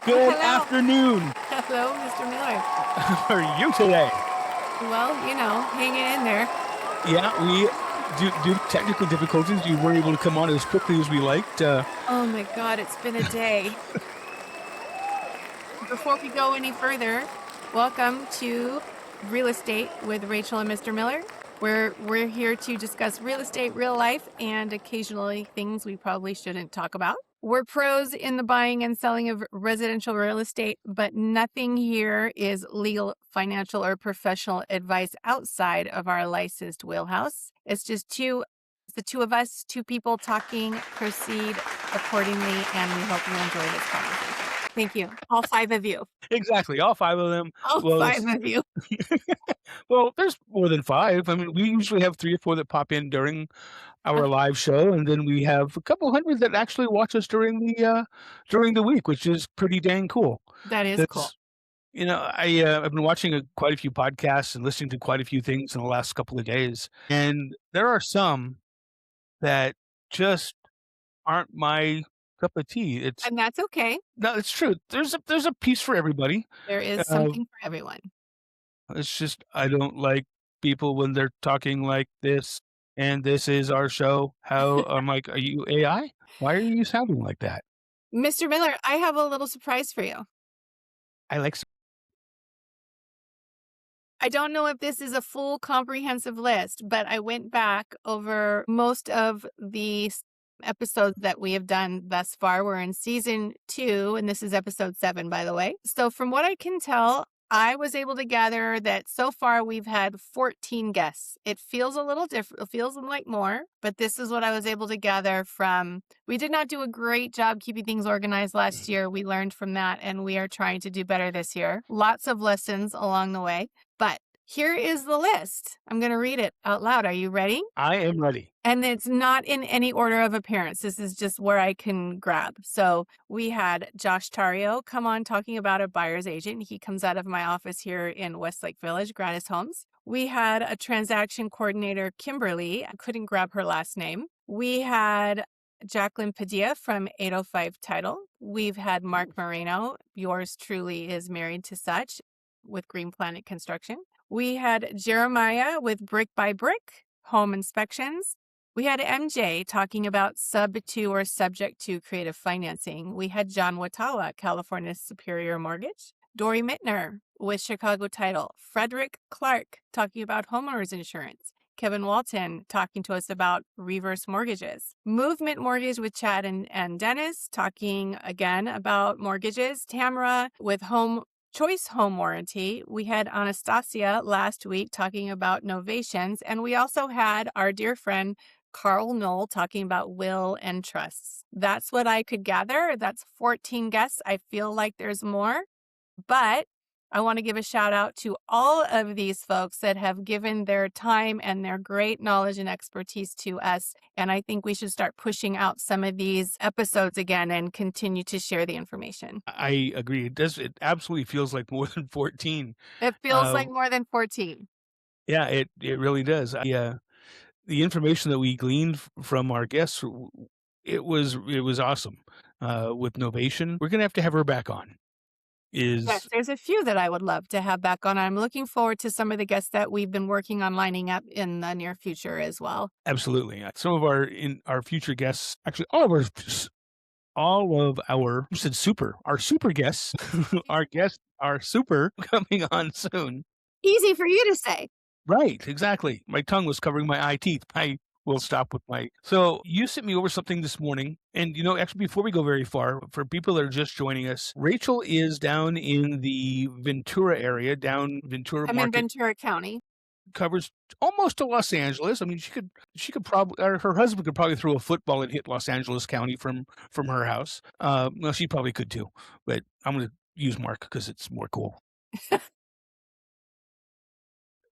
Good Hello. afternoon. Hello, Mr. Miller. How are you today? Well, hanging in there. Yeah, we due to technical difficulties, we weren't able to come on as quickly as we liked. Oh my God, it's been a day. Before we go any further, welcome to Real Estate with Rachel and Mr. Miller. We're here to discuss real estate, real life, and occasionally things we probably shouldn't talk about. We're pros in the buying and selling of residential real estate, but nothing here is legal, financial, or professional advice outside of our licensed wheelhouse. It's the two of us, two people talking. Proceed accordingly, and we hope you enjoy this conversation. Thank you. All five of you. Exactly, all 5 of them. All Well, five it's of you. well, there's more than 5. I mean, we usually have 3 or 4 that pop in during our live show, and then we have a couple hundred that actually watch us during the week, which is pretty dang cool. That is cool. That's I've been watching quite a few podcasts and listening to quite a few things in the last couple of days, and there are some that just aren't my cup of tea. And that's okay. No, it's true. There's a piece for everybody. There is Uh, something for everyone. it's just I don't like people when they're talking like this, and this is our show. How I'm like, are you AI? Why are you sounding like that? Mr. Miller, I have a little surprise for you. I like. I don't know if this is a full comprehensive list, but I went back over most of the episodes that we have done thus far. We're in season 2, and this is episode 7, by the way. So from what I can tell, I was able to gather that so far we've had 14 guests. It feels a little different. It feels like more, but this is what I was able to gather from. We did not do a great job keeping things organized last year. We learned from that, and we are trying to do better this year. Lots of lessons along the way, but here is the list. I'm going to read it out loud. Are you ready? I am ready. And it's not in any order of appearance. This is just where I can grab. So we had Josh Tario come on talking about a buyer's agent. He comes out of my office here in Westlake Village, Gratis Homes. We had a transaction coordinator, Kimberly. I couldn't grab her last name. We had Jacqueline Padilla from 805 Title. We've had Mark Moreno. Yours truly is married to such with Green Planet Construction. We had Jeremiah with Brick by Brick Home Inspections. We had MJ talking about sub to or subject to creative financing. We had John Watawa, California Superior Mortgage. Dory Mittner with Chicago Title. Frederick Clark talking about homeowners insurance. Kevin Walton talking to us about reverse mortgages. Movement Mortgage with Chad and Dennis talking again about mortgages. Tamara with Choice Home Warranty. We had Anastasia last week talking about novations, and we also had our dear friend Carl Knoll talking about will and trusts. That's what I could gather. That's 14 guests. I feel like there's more, but I want to give a shout out to all of these folks that have given their time and their great knowledge and expertise to us. And I think we should start pushing out some of these episodes again and continue to share the information. I agree. It absolutely feels like more than 14. It feels like more than 14. Yeah, it really does. The information that we gleaned from our guests, it was awesome. With Novation, we're gonna have her back on. Yes, there's a few that I would love to have back on. I'm looking forward to some of the guests that we've been working on lining up in the near future as well. Absolutely. Some of our future guests, actually our super guests, our guests are super coming on soon. Easy for you to say. Right, exactly. My tongue was covering my eye teeth. I will stop with So you sent me over something this morning, and actually before we go very far, for people that are just joining us, Rachel is down in the Ventura area, Ventura I'm Market. in Ventura County. Covers almost to Los Angeles. I mean, she could probably, or her husband could probably throw a football and hit Los Angeles County from her house. Well, she probably could too, but I'm going to use Mark because it's more cool.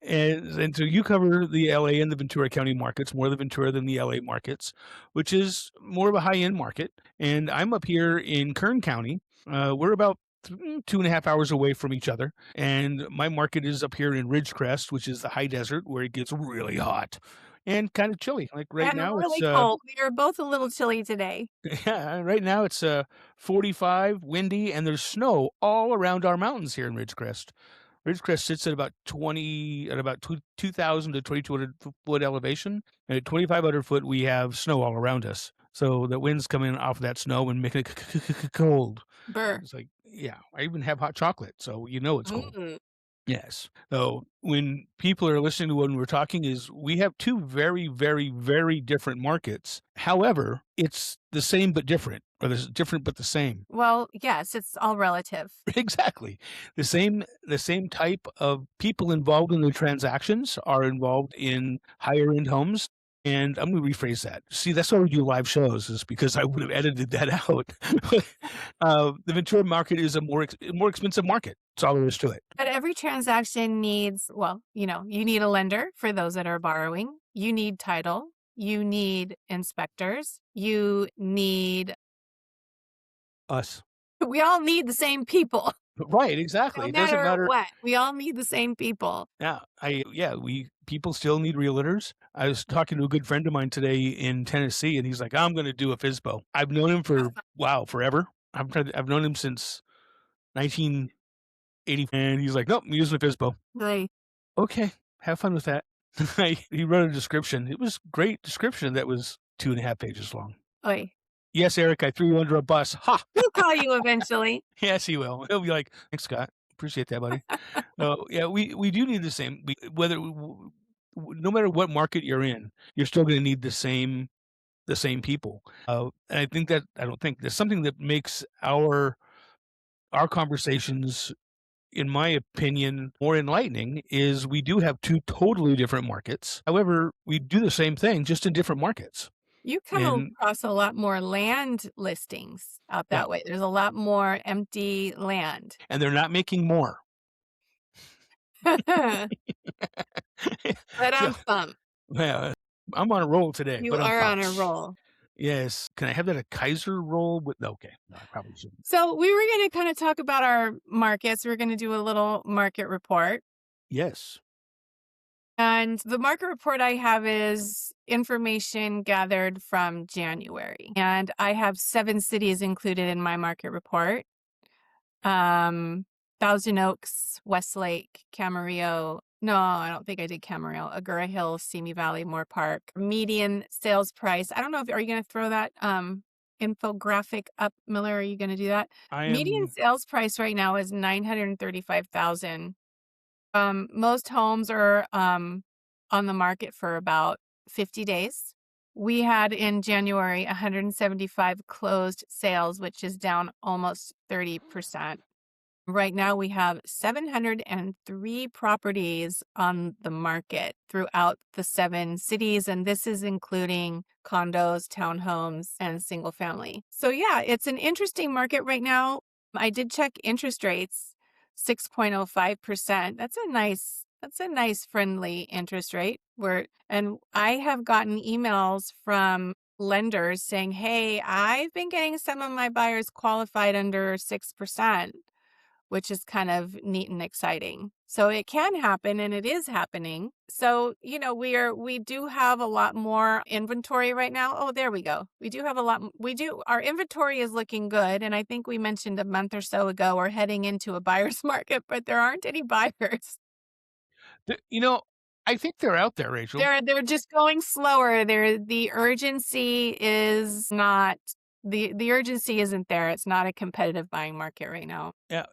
And so you cover the LA and the Ventura County markets, more the Ventura than the LA markets, which is more of a high-end market. And I'm up here in Kern County. We're about 2.5 hours away from each other. And my market is up here in Ridgecrest, which is the high desert where it gets really hot. and kind of chilly. Like right And now, it's really cold. We are both a little chilly today. yeah, right now it's 45, windy, and there's snow all around our mountains here in Ridgecrest. Ridgecrest sits at about 2,000 to 2,200 foot elevation, and at 2,500 foot we have snow all around us. So the winds coming off of that snow and making it cold. Burr. It's like, yeah, I even have hot chocolate, so you know it's cold. Mm. Yes. So when people are listening to when we're talking, is we have two very, very, very different markets. However, it's the same but different, or this different but the same. Well, yes, it's all relative. Exactly. The same type of people involved in the transactions are involved in higher end homes. And I'm going to rephrase that. See, that's why we do live shows, is because I would have edited that out. The Ventura market is a more expensive market. That's all there is to it. But every transaction needs, well, you need a lender for those that are borrowing. You need title. You need inspectors. You need, Us. we all need the same people, Right, exactly. no It doesn't matter matter. what. We all need the same people. We people still need realtors. I was talking to a good friend of mine today in Tennessee, and he's like, "I'm going to do a FISBO." I've known him for forever. I've known him since 1980, and he's like, "Nope, I'm using a FISBO." Like, Okay, have fun with that. He wrote a description. It was great description that was 2.5 pages long. oi, Yes, Eric, I threw you under a bus. Ha! he'll call you eventually. Yes, he will. He'll be like, "Thanks, Scott. Appreciate that, buddy." Yeah, we do need the same. No matter what market you're in, you're still going to need the same people. And I don't think there's something that makes our conversations, in my opinion, more enlightening. Is we do have two totally different markets. However, we do the same thing, just in different markets. You come And across a lot more land listings out yeah, that way. There's a lot more empty land. and they're not making more. But So, I'm pumped. yeah, I'm on a roll today, You but I'm are on pumped. a roll. Yes. Can I have that a Kaiser roll with no, okay. No, I probably shouldn't. So we were going to kind of talk about our markets. We're going to do a little market report. Yes. And the market report I have is information gathered from January. And I have 7 cities included in my market report. Thousand Oaks, Westlake, Camarillo. No, I don't think I did Camarillo. Agoura Hills, Simi Valley, Moore Park. Median sales price. I don't know if are you going to throw that infographic up, Miller? Are you going to do that? I Median am sales price right now is 935,000. Most homes are on the market for about 50 days. We had in January 175 closed sales, which is down almost 30%. Right now, we have 703 properties on the market throughout the 7 cities, and this is including condos, townhomes, and single family. So, yeah, it's an interesting market right now. I did check interest rates, 6.05%. That's a nice friendly interest rate. And I have gotten emails from lenders saying, "Hey, I've been getting some of my buyers qualified under 6%." Which is kind of neat and exciting. So it can happen and it is happening. So, we do have a lot more inventory right now. Oh, there we go. We do have our inventory is looking good. And I think we mentioned a month or so ago, we're heading into a buyer's market, but there aren't any buyers. I think they're out there, Rachel. They're just going slower. The urgency is not, the urgency isn't there. It's not a competitive buying market right now. Yeah,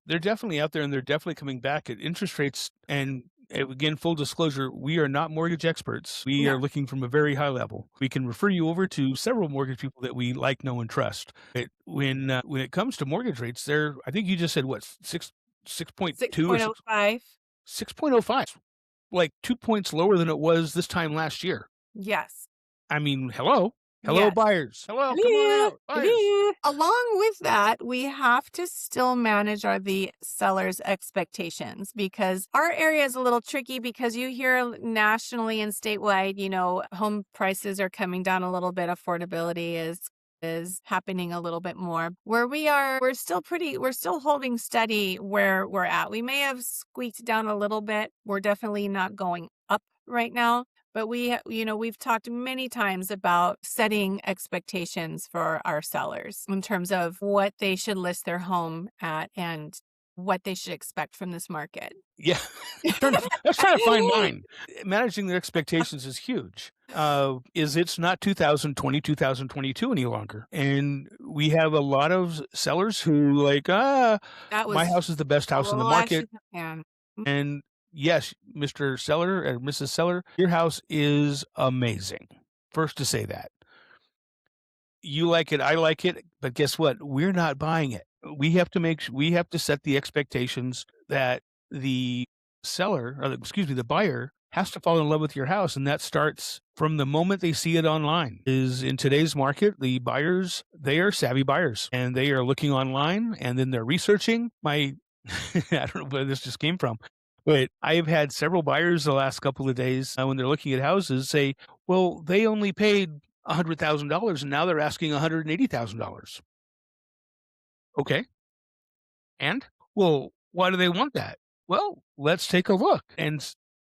they're definitely out there, and they're definitely coming back at interest rates. And again, full disclosure, we are not mortgage experts. We No. are looking from a very high level. We can refer you over to several mortgage people that we like, know, and trust. When it comes to mortgage rates, I think you just said what 6.2 or 6.05. 6.05, like 2 points lower than it was this time last year. Yes. I mean, hello, Yes. buyers, hello, come on Hello. out, buyers. Hello. Along with that, we have to still manage the seller's expectations because our area is a little tricky because you hear nationally and statewide, home prices are coming down a little bit. Affordability is happening a little bit more. Where we are, we're still holding steady where we're at. We may have squeaked down a little bit. We're definitely not going up right now. But we've talked many times about setting expectations for our sellers in terms of what they should list their home at and what they should expect from this market. Yeah. I was trying to find mine. Managing their expectations is huge. Is it's not 2020, 2022 any longer. And we have a lot of sellers who like, That my was house is the best house in the flashes market. of pan. And yes, Mr. Seller or Mrs. Seller, your house is amazing. First to say that. You like it, I like it, but guess what? We're not buying it. We have to set the expectations that the seller, or excuse me, the buyer has to fall in love with your house, and that starts from the moment they see it online. Is in today's market, the buyers, they are savvy buyers, and they are looking online, and then they're researching. My I don't know where this just came from, but I've had several buyers the last couple of days, when they're looking at houses say, "Well, they only paid $100,000 and now they're asking $180,000." Okay. And? Well, why do they want that? Well, let's take a look. And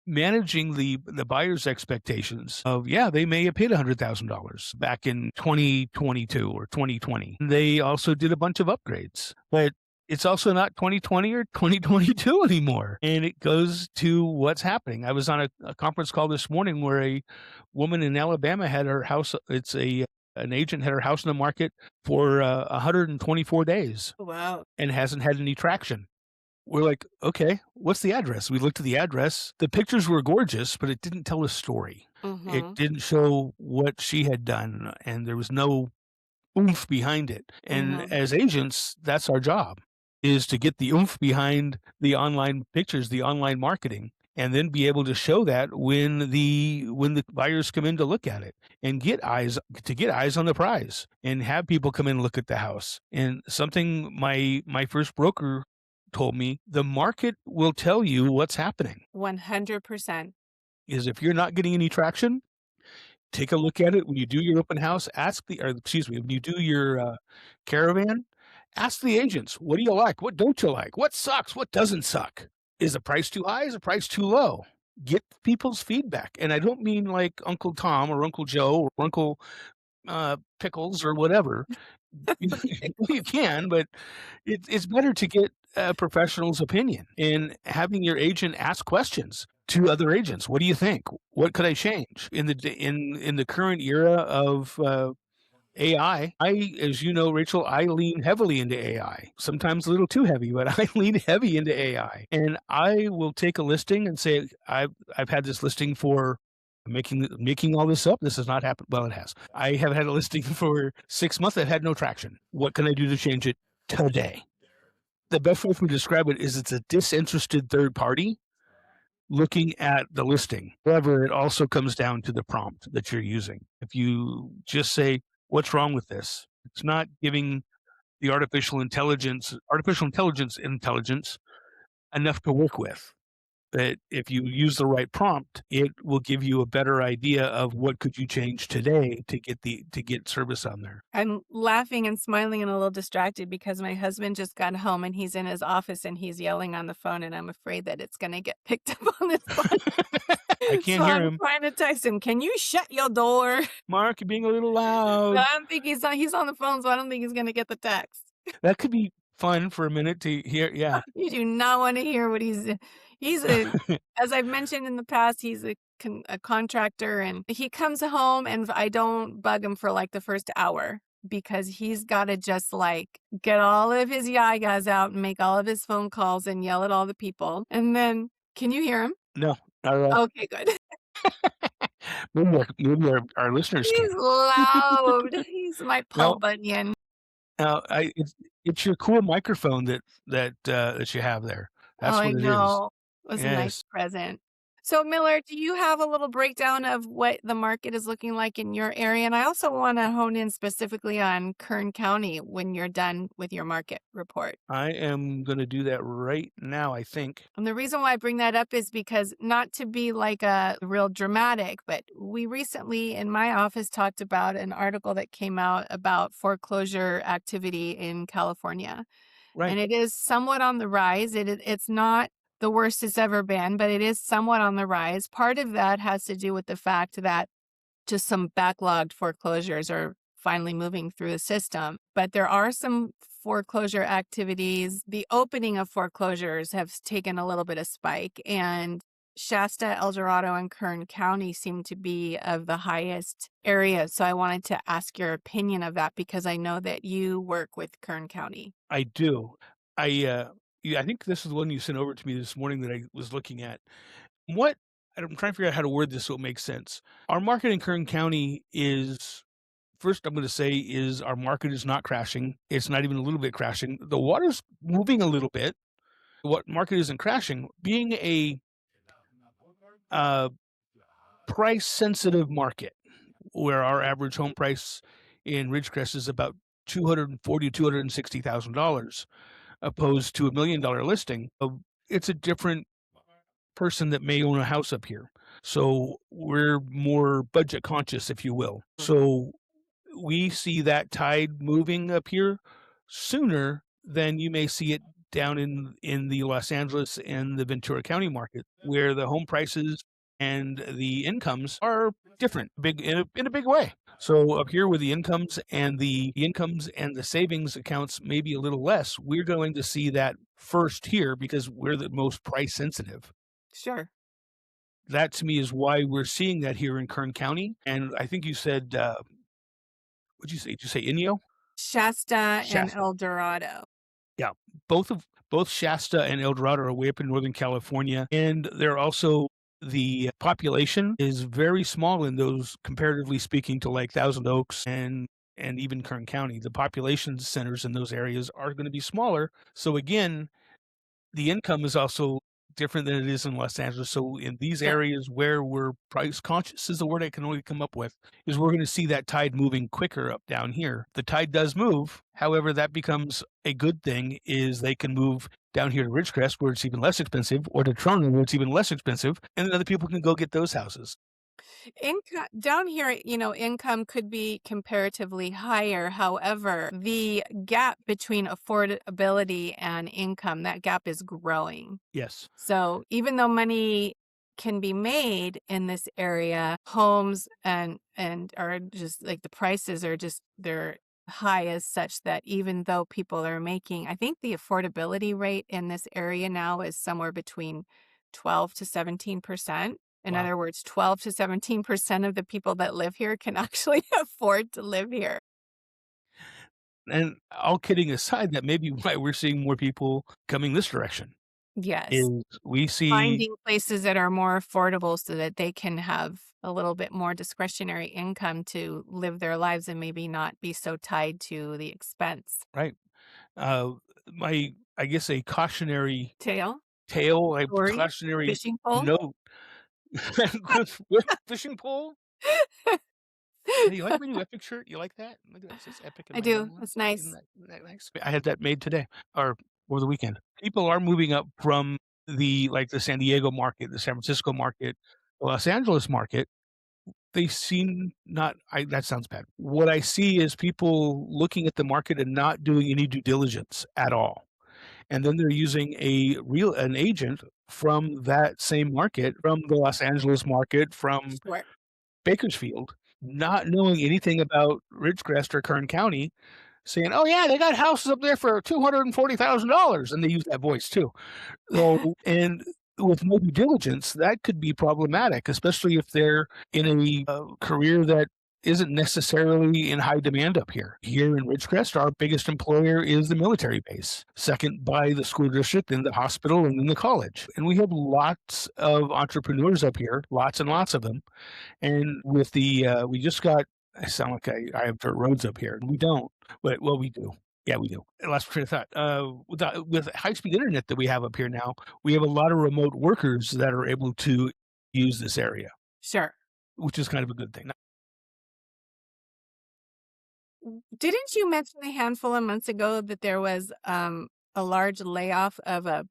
managing the buyer's expectations of, yeah, they may have paid $100,000 back in 2022 or 2020. They also did a bunch of upgrades, but it's also not 2020 or 2022 anymore. And it goes to what's happening. I was on a conference call this morning where a woman in Alabama had her house. An agent had her house in the market for 124 days Wow. and hasn't had any traction. We're like, okay, what's the address? We looked at the address. The pictures were gorgeous, but it didn't tell a story. It Mhm. didn't show what she had done, and there was no oomph behind it. And Mhm. as agents, that's our job, is to get the oomph behind the online pictures, the online marketing, and then be able to show that when the buyers come in to look at it and get eyes on the prize and have people come in and look at the house. And something my first broker told me, the market will tell you what's happening. 100%. Is if you're not getting any traction, take a look at it when you do your open house, when you do your, caravan, ask the agents, "What do you like? What don't you like? What sucks? What doesn't suck? Is the price too high? Is the price too low?" Get people's feedback, and I don't mean like Uncle Tom or Uncle Joe or Uncle, Pickles or whatever. You can, but it's better to get a professional's opinion and having your agent ask questions to other agents. What do you think? What could I change in the current era of AI? As you know, Rachel, I lean heavily into AI. Sometimes a little too heavy, but I lean heavy into AI. And I will take a listing and say, I've had this listing for making all this up. This has not happened. Well, it has. I have had a listing for 6 months. I've had no traction. What can I do to change it today? The best way for me to describe it is it's a disinterested third party looking at the listing. However, it also comes down to the prompt that you're using. If you just say, "What's wrong with this?" It's not giving the artificial intelligence enough to work with. That if you use the right prompt, it will give you a better idea of what could you change today to get service on there. I'm laughing and smiling and a little distracted because my husband just got home and he's in his office and he's yelling on the phone, and I'm afraid that it's gonna get picked up on this podcast. I So can't hear I'm him. trying to text him, "Can you shut your door?" Mark, you're being a little But loud. I don't think he's on the phone, so I don't think he's gonna get the text. That could be fun for a minute to hear. Yeah. You do not wanna hear what he's a as I've mentioned in the past, he's a contractor, and he comes home, and I don't bug him for, like, the first hour because he's gotta just, like, get all of his yayas out and make all of his phone calls and yell at all the people, and then can you hear him? No, not at all. Okay, good. Maybe our listeners can. He's loud. He's my Paul No, Bunyan. no, it's your cool microphone that you have there. Oh, That's I what it is. know. It was a nice Yes. present. So, Miller, do you have a little breakdown of what the market is looking like in your area? And I also want to hone in specifically on Kern County when you're done with your market report. I am gonna do that right now, I think. And the reason why I bring that up is because not to be like a real dramatic, but we recently in my office talked about an article that came out about foreclosure activity in California. Right. And it is somewhat on the rise. It's not the worst it's ever been, but it is somewhat on the rise. Part of that has to do with the fact that just some backlogged foreclosures are finally moving through the system. But there are some foreclosure activities. The opening of foreclosures have taken a little bit of spike, and Shasta, El Dorado, and Kern County seem to be of the highest areas. So I wanted to ask your opinion of that because I know that you work with Kern County. I do. I think this is the one you sent over to me this morning that I was looking at. What I'm trying to figure out how to word this so it makes sense. Our market in Kern County is first I'm gonna say is our market is not crashing. It's not even a little bit crashing. The water's moving a little bit. What market isn't crashing, being a uh, price sensitive market where our average home price in Ridgecrest is about $260,000 opposed to $1 million listing. It's a different person that may own a house up here. So we're more budget conscious, if you will. So we see that tide moving up here sooner than you may see it down in the Los Angeles and the Ventura County market, where the home prices and the incomes are different, big in a big way. So up here with the incomes and the savings accounts maybe a little less, we're going to see that first here because we're the most price sensitive. Sure. That to me is why we're seeing that here in Kern County. And I think you said, what'd you say? Did you say Inyo? Shasta and Shasta. El Dorado. Yeah. Both Shasta and El Dorado are way up in Northern California. And they're also the population is very small in those, comparatively speaking, to like Thousand Oaks and even Kern County. The population centers in those areas are going to be smaller. So again, the income is also different than it is in Los Angeles. So in these Sure. areas where we're price conscious is the word I can only come up with, is we're going to see that tide moving quicker up down here. The tide does move. However, that becomes a good thing is they can move down here to Ridgecrest where it's even less expensive, or to Toronto where it's even less expensive, and then other people can go get those houses. Income down here, income could be comparatively higher. However, the gap between affordability and income, that gap is growing. Yes. So even though money can be made in this area, homes and are just like the prices are just they're high as such that even though people are making, I think the affordability rate in this area now is somewhere between 12 to 17%. In Wow. other words, 12 to 17% of the people that live here can actually afford to live here. And all kidding aside, that may be why we're seeing more people coming this direction. Is Yes. we see Finding places that are more affordable so that they can have a little bit more discretionary income to live their lives and maybe not be so tied to the expense. right. Uh, my I guess a cautionary Tail, tale, a story, cautionary fishing pole. note. With fishing pole? Hey, you like my new Epic shirt? You like that? Look at that, it says Epic in I my do. name on it. That's nice. Isn't that nice? I had that made today or over the weekend. People are moving up from the San Diego market, the San Francisco market, the Los Angeles market. They seem not that sounds bad. What I see is people looking at the market and not doing any due diligence at all. And then they're using an agent from that same market, from the Los Angeles market, from Sure. Bakersfield, not knowing anything about Ridgecrest or Kern County, saying, "Oh yeah, they got houses up there for $240,000," and they use that voice too. So, and with no due diligence, that could be problematic, especially if they're in a career that isn't necessarily in high demand up here. Here in Ridgecrest, our biggest employer is the military base, second by the school district, then the hospital, and then the college. And we have lots of entrepreneurs up here, lots and lots of them. And with we just got, I sound like I have dirt roads up here. We don't, but well, we do. Yeah, we do. Last train of thought. With high speed internet that we have up here now, we have a lot of remote workers that are able to use this area, Sure. which is kind of a good thing. Didn't you mention a handful of months ago that there was a large layoff of a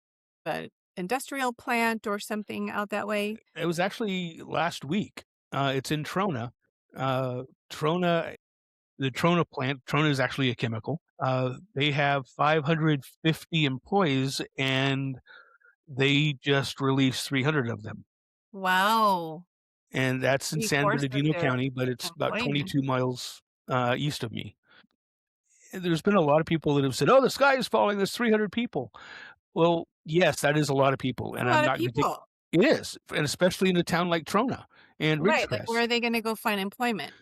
industrial plant or something out that way? It was actually last week. It's in Trona. Trona, the Trona plant. Trona is actually a chemical. They have 550 employees, and They just released 300 of them, Wow. and that's in San Three-fourths of Bernardino their County, but it's about employment. 22 miles, east of me. And there's been a lot of people that have said, "Oh, the sky is falling, there's 300 people." Well, yes, that is a lot of people, A and I'm lot of not gonna take people. it is, and especially in a town like Trona and Right, like, where Ridgecrest. are they gonna go find employment?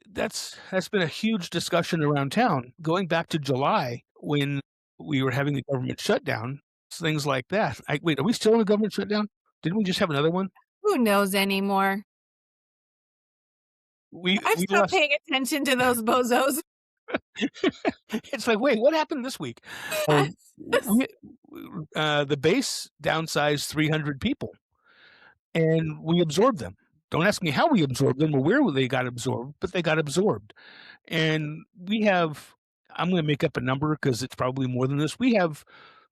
That's been a huge discussion around town, going back to July when we were having the government shutdown, things like that. I wait, are we still in a government shutdown? Didn't we just have another one? Who knows anymore? I've We stopped lost paying attention to those bozos. it's like, "Wait, what happened this week?" We the base downsized 300 people, and we absorbed them. Don't ask me how we absorbed them or where they got absorbed, but they got absorbed. And we have I'm gonna make up a number because it's probably more than this. We have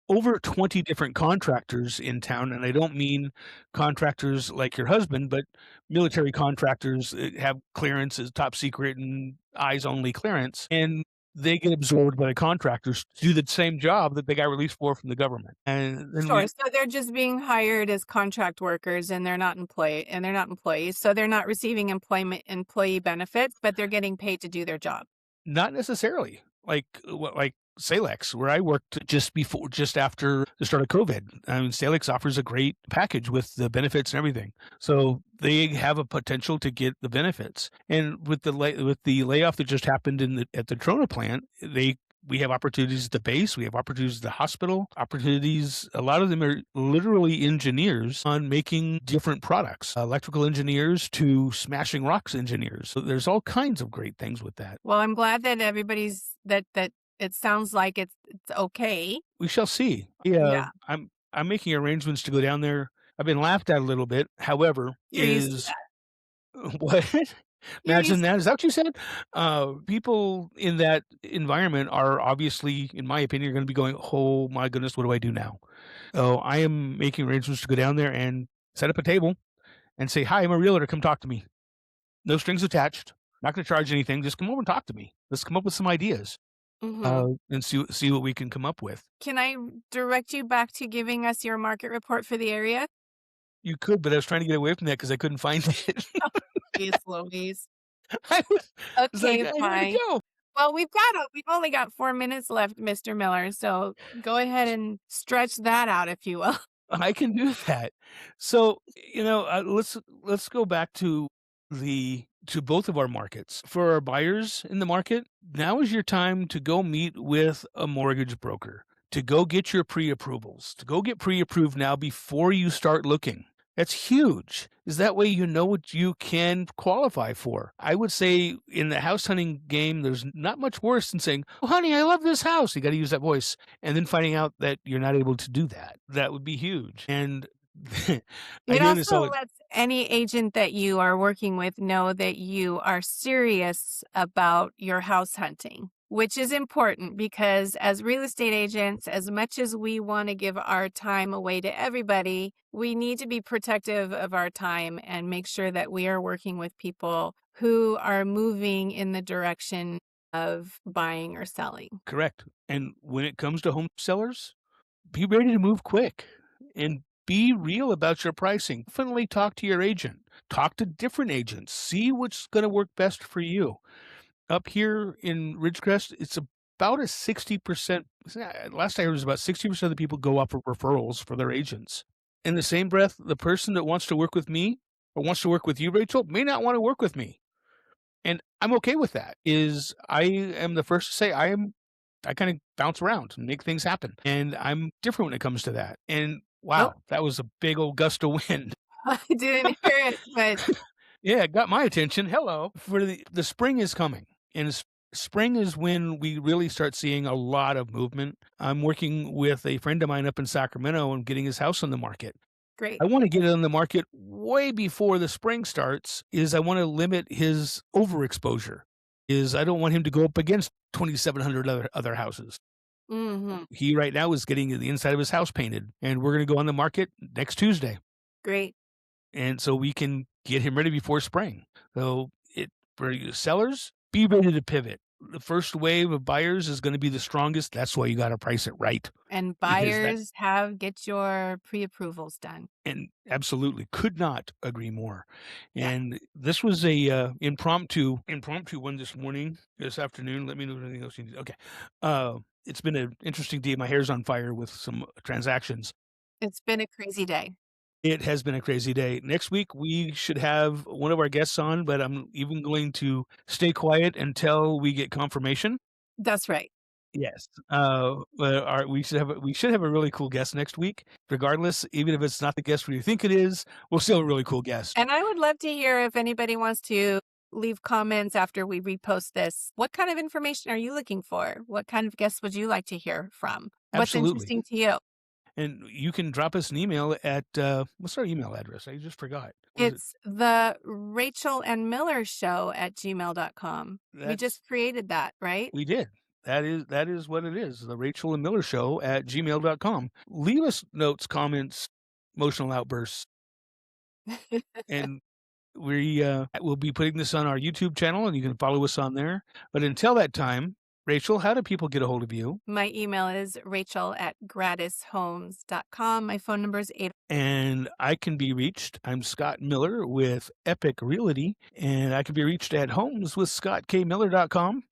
over 20 different contractors in town, and I don't mean contractors like your husband, but military contractors that have clearances, top secret and eyes only clearance, and they get absorbed by the contractors to do the same job that they got released for from the government. And then Sure, we so they're just being hired as contract workers and they're not employees, so they're not receiving employee benefits, but they're getting paid to do their job. not necessarily. Like Salex, where I worked just after the start of COVID. I mean, Salex offers a great package with the benefits and everything. So they have a potential to get the benefits. And with with the layoff that just happened at the Trona plant, we have opportunities at the base, we have opportunities at the hospital, opportunities. A lot of them are literally engineers on making different products, electrical engineers to smashing rocks engineers. So there's all kinds of great things with that. Well, I'm glad that that it sounds like it's okay. We shall see. Yeah, Yeah, I'm making arrangements to go down there. I've been laughed at a little bit. However, you're used to is that. what? You're Imagine used that. Is that what you said? People in that environment are obviously, in my opinion, going to be going, "Oh my goodness, what do I do now?" So I am making arrangements to go down there and set up a table and say, "Hi, I'm a realtor. Come talk to me. No strings attached. Not going to charge anything. Just come over and talk to me. Let's come up with some ideas, Mhm. and see what we can come up with." Can I direct you back to giving us your market report for the area? You could, but I was trying to get away from that because I couldn't find it. Jeez Louise. I was like, Okay, "Where'd it fine. go?" Well, we've only got 4 minutes left, Mr. Miller, so go ahead and stretch that out, if you will. I can do that. So, let's go back to both of our markets. For our buyers in the market, now is your time to go meet with a mortgage broker, to go get your pre-approvals, to go get pre-approved now before you start looking. That's huge. Is that way you know what you can qualify for. I would say in the house hunting game, there's not much worse than saying, "Oh, honey, I love this house." You got to use that voice and then finding out that you're not able to do that. That would be huge. And I It hear this also all. lets any agent that you are working with know that you are serious about your house hunting, which is important because as real estate agents, as much as we want to give our time away to everybody, we need to be protective of our time and make sure that we are working with people who are moving in the direction of buying or selling. Correct. And when it comes to home sellers, be ready to move quick and be real about your pricing. Definitely talk to your agent. Talk to different agents. See what's going to work best for you. Up here in Ridgecrest, it's about a 60%. Last I heard was about 60% of the people go up for referrals for their agents. In the same breath, the person that wants to work with me or wants to work with you, Rachel, may not want to work with me. And I'm okay with that. I am the first to say I kind of bounce around and make things happen. And I'm different when it comes to that. And Oh, wow, that was a big old gust of wind. I didn't hear it, but Yeah, it got my attention. Hello. For the spring is coming. And spring is when we really start seeing a lot of movement. I'm working with a friend of mine up in Sacramento and getting his house on the market. great. I want to get it on the market way before the spring starts. I want to limit his overexposure. I don't want him to go up against 2,700 other houses. Mhm. He right now is getting the inside of his house painted, and we're going to go on the market next Tuesday, Great. and so we can get him ready before spring. So it for you sellers, be ready to pivot. the first wave of buyers is gonna be the strongest. That's why you gotta price it right And because that buyers get your pre-approvals done. and absolutely could not agree more. Yeah. And this was a impromptu one this afternoon. Let me know if anything else you need. Okay. It's been an interesting day. My hair's on fire with some transactions. It's been a crazy day. It has been a crazy day. Next week, we should have one of our guests on, but I'm even going to stay quiet until we get confirmation. That's right. Yes. But we should have a really cool guest next week. Regardless, even if it's not the guest we think it is, we'll still have a really cool guest. And I would love to hear if anybody wants to leave comments after we repost this. What kind of information are you looking for? What kind of guests would you like to hear from? What's Absolutely. interesting to you? And you can drop us an email at what's our email address? I just forgot. What is it? It's the Rachel and Miller Show at gmail.com. We That's just created that, right? we did. That is what it is. The Rachel and Miller Show at gmail.com. Leave us notes, comments, emotional outbursts, and we will be putting this on our YouTube channel, and you can follow us on there. But until that time, Rachel, how do people get a hold of you? My email is rachel@gradishomes.com. My phone number is 8. And I can be reached. I'm Scott Miller with Epic Realty, and I can be reached at homeswithscottkmiller.com,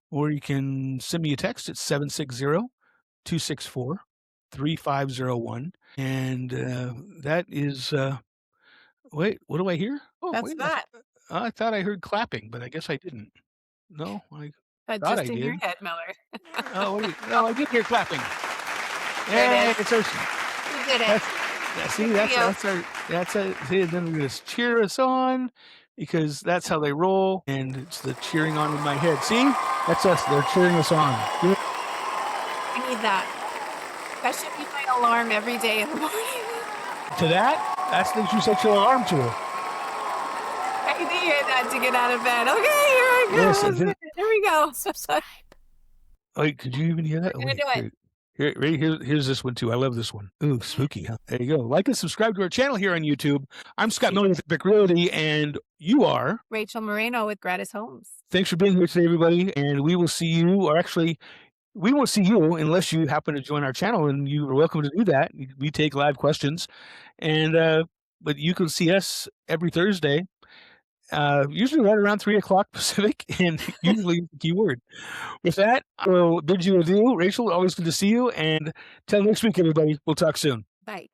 or you can send me a text at 760-264-3501. And that is, wait, what do I hear? Oh, That's wait, that. I thought I heard clapping, but I guess I didn't. No, I thought I Just in your did. head, Miller. Oh, wait, no, I did hear clapping. There Hey, it is. it's our, You did it. that's, see, Good for you. that's our, see, then we're going to cheer us on because that's how they roll. And it's the cheering on in my head. See, that's us. They're cheering us on. Good. I need that. That should be my alarm every day in the morning. To that, that's what you set your alarm to. I needed that to get out of bed. Okay, here I go. Yes, I did. Here we go. Wait, could you even hear that? We're gonna do it. Here's this one too. I love this one. Ooh, spooky, huh? There you go. Like and subscribe to our channel here on YouTube. I'm Scott Miller with Epic Realty, and you are Rachel Moreno with Gradis Homes. Thanks for being here today, everybody. And we will see you, or actually, we won't see you unless you happen to join our channel, and you are welcome to do that. We take live questions, and but you can see us every Thursday, usually right around 3:00 Pacific, and usually the keyword. With that, I will bid you adieu. Rachel, always good to see you, and till next week, everybody. We'll talk soon. Bye.